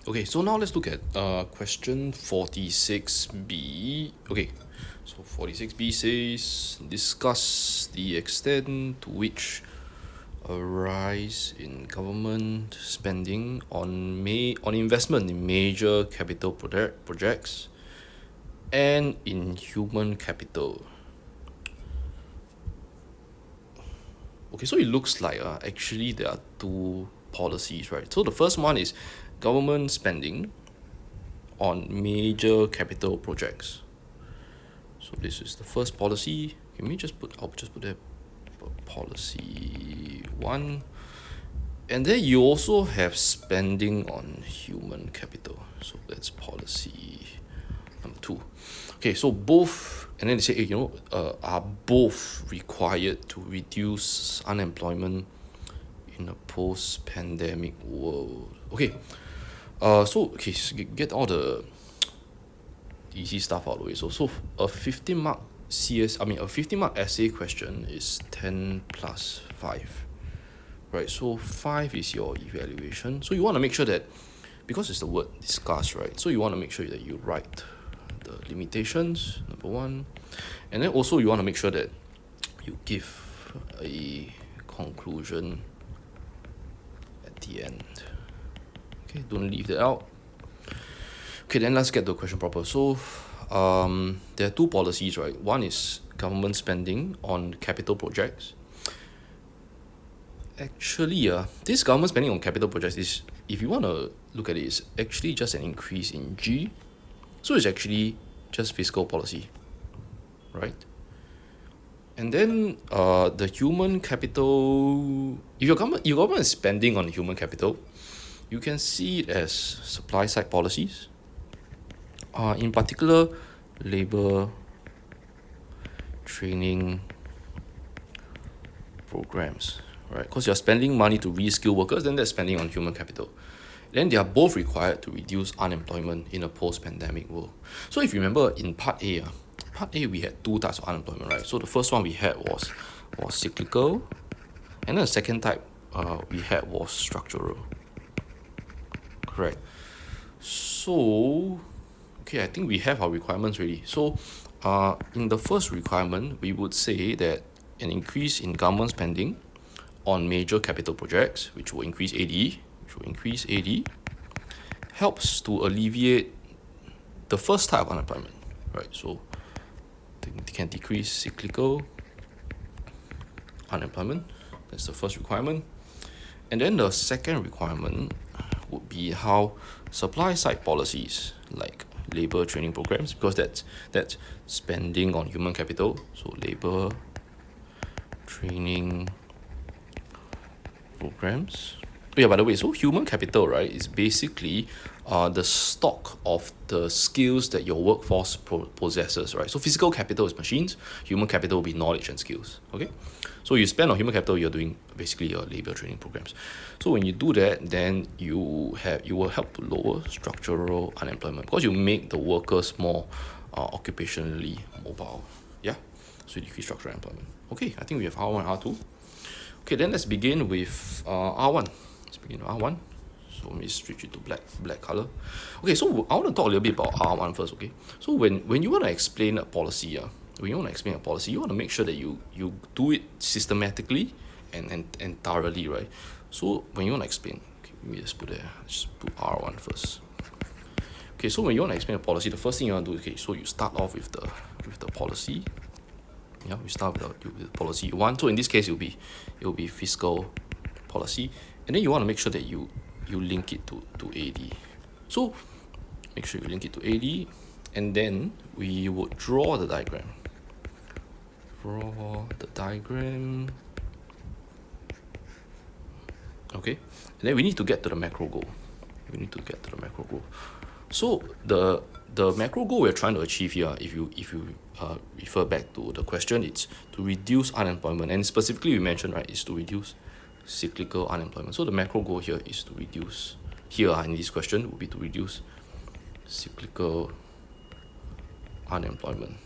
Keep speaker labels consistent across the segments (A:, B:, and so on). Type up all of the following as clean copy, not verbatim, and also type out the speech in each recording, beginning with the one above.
A: Okay, so now let's look at question 46b. Okay, so 46b says discuss the extent to which a rise in government spending on investment in major capital projects and in human capital. Okay, so it looks like actually there are two policies, right? So the first one is government spending on major capital projects. So this is the first policy. I'll just put that policy one. And then you also have spending on human capital. So that's policy number two. Okay, so both, and then they say, are both required to reduce unemployment in a post-pandemic world. Okay, so get all the easy stuff out of the way. So a 15 mark a 15 mark essay question is 10 plus 5. Right, so 5 is your evaluation. So you want to make sure that, because it's the word discuss, right? So you want to make sure that you write the limitations, number one. And then also you want to make sure that you give a conclusion at the end. Okay, don't leave that out. Okay, then let's get to the question proper. So there are two policies, right? One is government spending on capital projects. Actually, this government spending on capital projects is, if you want to look at it, is actually just an increase in G. So it's actually just fiscal policy, right? And then the human capital, if your government is spending on human capital, you can see it as supply side policies. In particular, labor training programs, right? Because you're spending money to reskill workers, then that's spending on human capital. Then they are both required to reduce unemployment in a post-pandemic world. So if you remember in part A we had two types of unemployment, right? So the first one we had was cyclical, and then the second type we had was structural. Correct. So okay, I think we have our requirements already. So in the first requirement, we would say that an increase in government spending on major capital projects, which will increase AD, helps to alleviate the first type of unemployment, right? So they can decrease cyclical unemployment. That's the first requirement. And then the second requirement would be how supply side policies like labor training programs, because that's spending on human capital. So labor training programs. Yeah, by the way, so human capital, right, is basically the stock of the skills that your workforce possesses, right? So physical capital is machines, human capital will be knowledge and skills, okay? So you spend on human capital, you're doing basically your labor training programs. So when you do that, then you will help to lower structural unemployment because you make the workers more occupationally mobile, yeah? So you decrease structural unemployment. Okay, I think we have R1 and R2. Okay, then let's begin with R1. So let me switch it to black color. Okay, so I want to talk a little bit about R1 first, okay? So when you want to explain a policy, you want to make sure that you do it systematically and thoroughly, right? So when you want to explain, okay, let me just put R1 first. Okay, so when you want to explain a policy, the first thing you want to do, okay, so you start off with the policy. Yeah, we start with the policy you want. So in this case, it will be fiscal policy, and then you want to make sure that you link it to AD. So make sure you link it to AD, and then we would draw the diagram. Okay, and then we need to get to the macro goal. So the macro goal we're trying to achieve here, if you refer back to the question, it's to reduce unemployment, and specifically we mentioned, right, is to reduce cyclical unemployment. So the macro goal here is to reduce, in this question would be to reduce cyclical unemployment.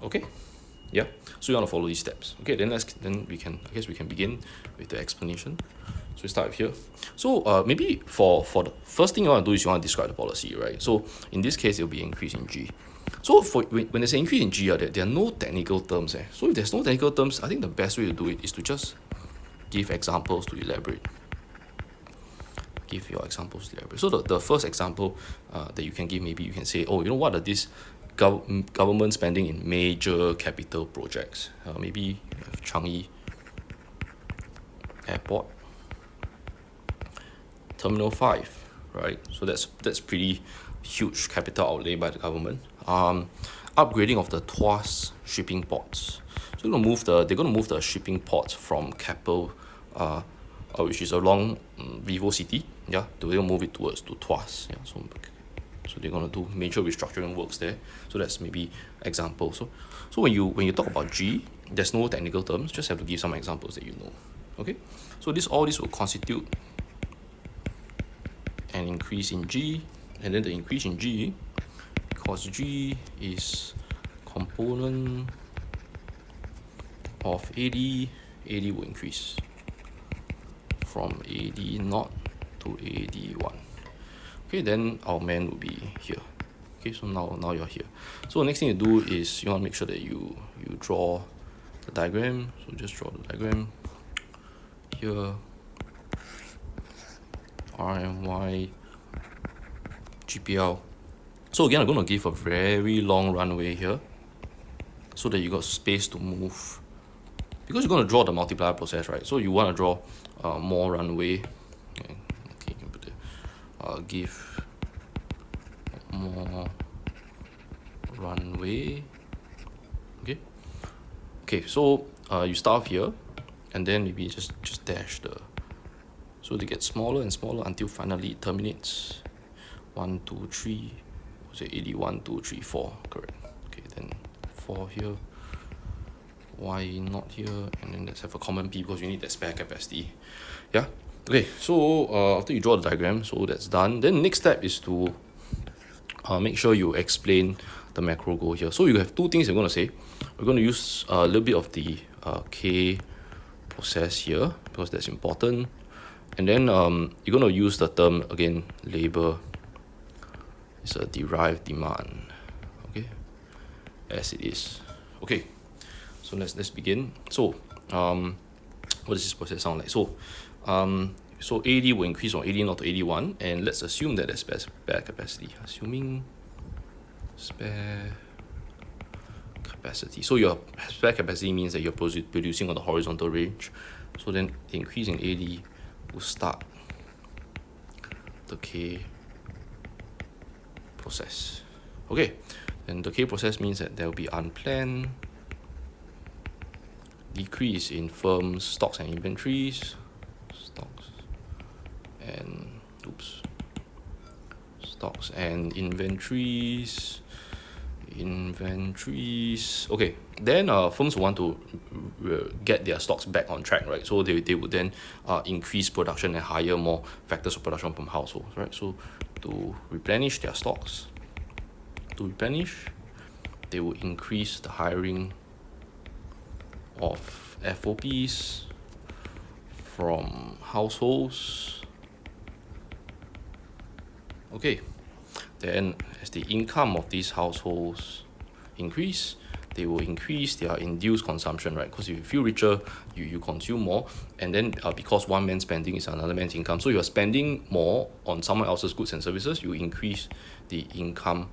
A: Okay, yeah, so you want to follow these steps. Okay, then we can begin with the explanation. So we start with here. So maybe for the first thing you want to do is you want to describe the policy, right? So in this case, it'll be increase in G. So for when there's an increase in G, there are no technical terms. So if there's no technical terms, I think the best way to do it is to just give examples to elaborate. Give your examples to elaborate. So the first example that you can give, maybe you can say, oh, what are these government spending in major capital projects? Maybe you have Changi Airport, Terminal 5, right? So that's pretty huge capital outlay by the government. Upgrading of the Tuas shipping ports. So they're gonna move the shipping ports from Keppel, which is along Vivo City, they're gonna move it to Tuas. So they're gonna do major restructuring works there. So that's maybe example. So when you talk about G, there's no technical terms. Just have to give some examples that you know. Okay. So all this will constitute an increase in G, and then the increase in G, because G is component of AD will increase from AD naught to AD1. Okay, then our man will be here. Okay, so now you're here. So the next thing you do is you want to make sure that you draw the diagram. So just draw the diagram here. RMY GPL. So again, I'm going to give a very long runway here so that you got space to move, because you're going to draw the multiplier process, right? So you want to draw more runway. Okay, you can put it. Give more runway. Okay, so you start here, and then maybe just dash so they get smaller and smaller until finally it terminates 1 2 3, say 81 2 3 4, correct? Okay, then 4 here, why not here, and then let's have a common P because you need that spare capacity. Yeah. Okay, so after you draw the diagram, so that's done. Then next step is to make sure you explain the macro goal here. So you have two things you're going to say. We're going to use a little bit of the K process here because that's important. And then you're going to use the term again, labor is a derived demand, okay, as it is. Okay, so let's begin. So what does this process sound like? So AD will increase from 80 not to 81, and let's assume that there's spare capacity. Assuming spare capacity. So your spare capacity means that you're producing on the horizontal range. So then the increase in AD will start the K process. Okay, and the K process means that there will be unplanned decrease in firms' stocks and inventories. Stocks and inventories. Okay, then firms want to get their stocks back on track, right? So they would then increase production and hire more factors of production from households, right? So to replenish their stocks, they will increase the hiring of FOPs from households. Okay, then as the income of these households increase, they will increase their induced consumption, right? Because if you feel richer, you consume more, and then because one man's spending is another man's income, so you are spending more on someone else's goods and services, you increase the income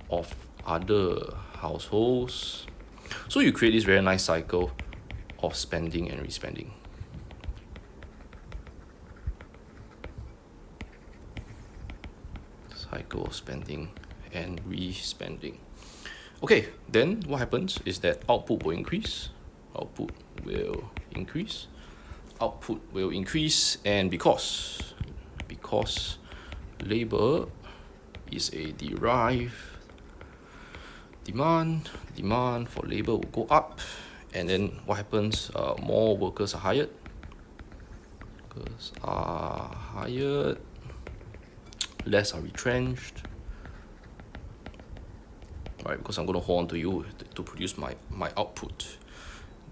A: of other households. So you create this very nice cycle of spending and respending. Cycle of spending and respending. Okay, then what happens is that output will increase. And because labor is a derived demand for labor will go up, and then what happens? More workers are hired. Less are retrenched, right? Because I'm going to hold on to you to produce my output.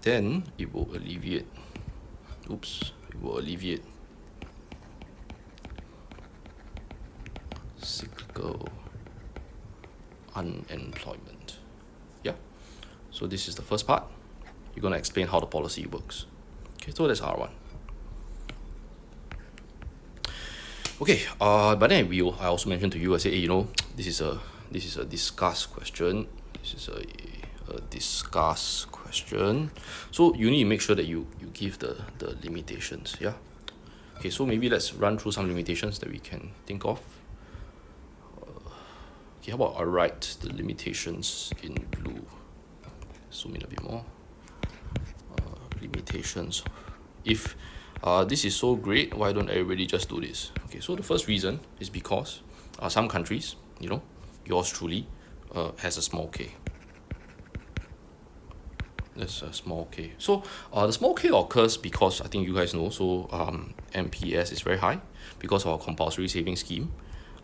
A: Then it will alleviate cyclical unemployment. Yeah. So this is the first part. You're going to explain how the policy works. Okay, so that's R1. Okay, but then I also mentioned to you, I said, hey, you know, this is a discuss question. This is a discuss question. So you need to make sure that you give the limitations, yeah? Okay, so maybe let's run through some limitations that we can think of. Okay, how about I write the limitations in blue? Zoom in a bit more. Limitations. If this is so great, why don't everybody just do this? Okay, so the first reason is because some countries, you know, yours truly, has a small k. There's a small k. So the small k occurs because I think you guys know, so MPS is very high because of our compulsory savings scheme.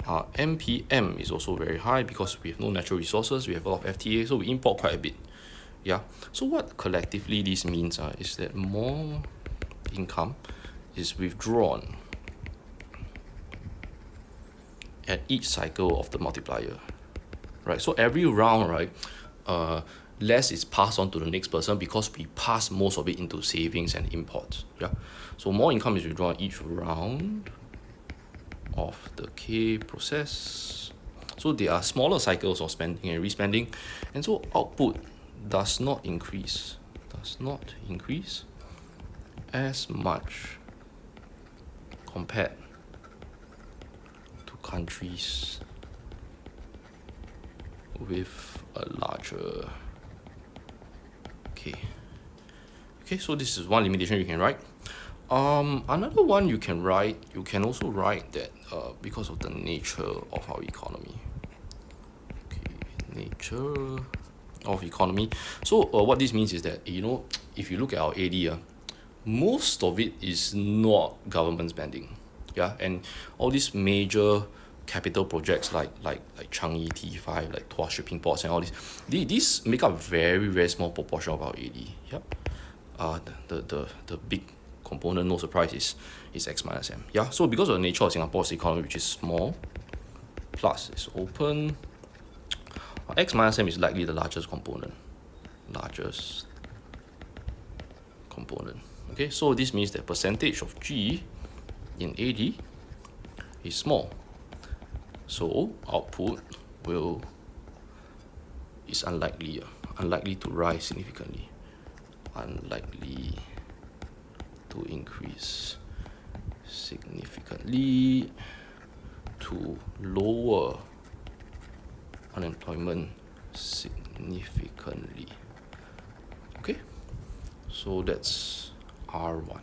A: MPM is also very high because we have no natural resources, we have a lot of FTA, so we import quite a bit. Yeah. So what collectively this means is that more income is withdrawn at each cycle of the multiplier, right? So every round, right, less is passed on to the next person because we pass most of it into savings and imports. Yeah. So more income is withdrawn each round of the K process. So there are smaller cycles of spending and respending, and so output does not increase as much compared to countries with a larger K. Okay, so this is one limitation you can write. Another one you can also write that because of the nature of our economy. Okay, nature of economy. So what this means is that, you know, if you look at our AD, most of it is not government spending. Yeah, and all these major capital projects like Changi T5, like Tuas shipping ports and all these make up very, very small proportion of our AD. Yep. The big component, no surprise, is X minus M. Yeah, so because of the nature of Singapore's economy, which is small, plus is open, X minus M is likely the largest component. Okay, so this means that percentage of G in AD is small. So output is unlikely to rise significantly. Unlikely to increase significantly to lower unemployment significantly. Okay, so that's R1.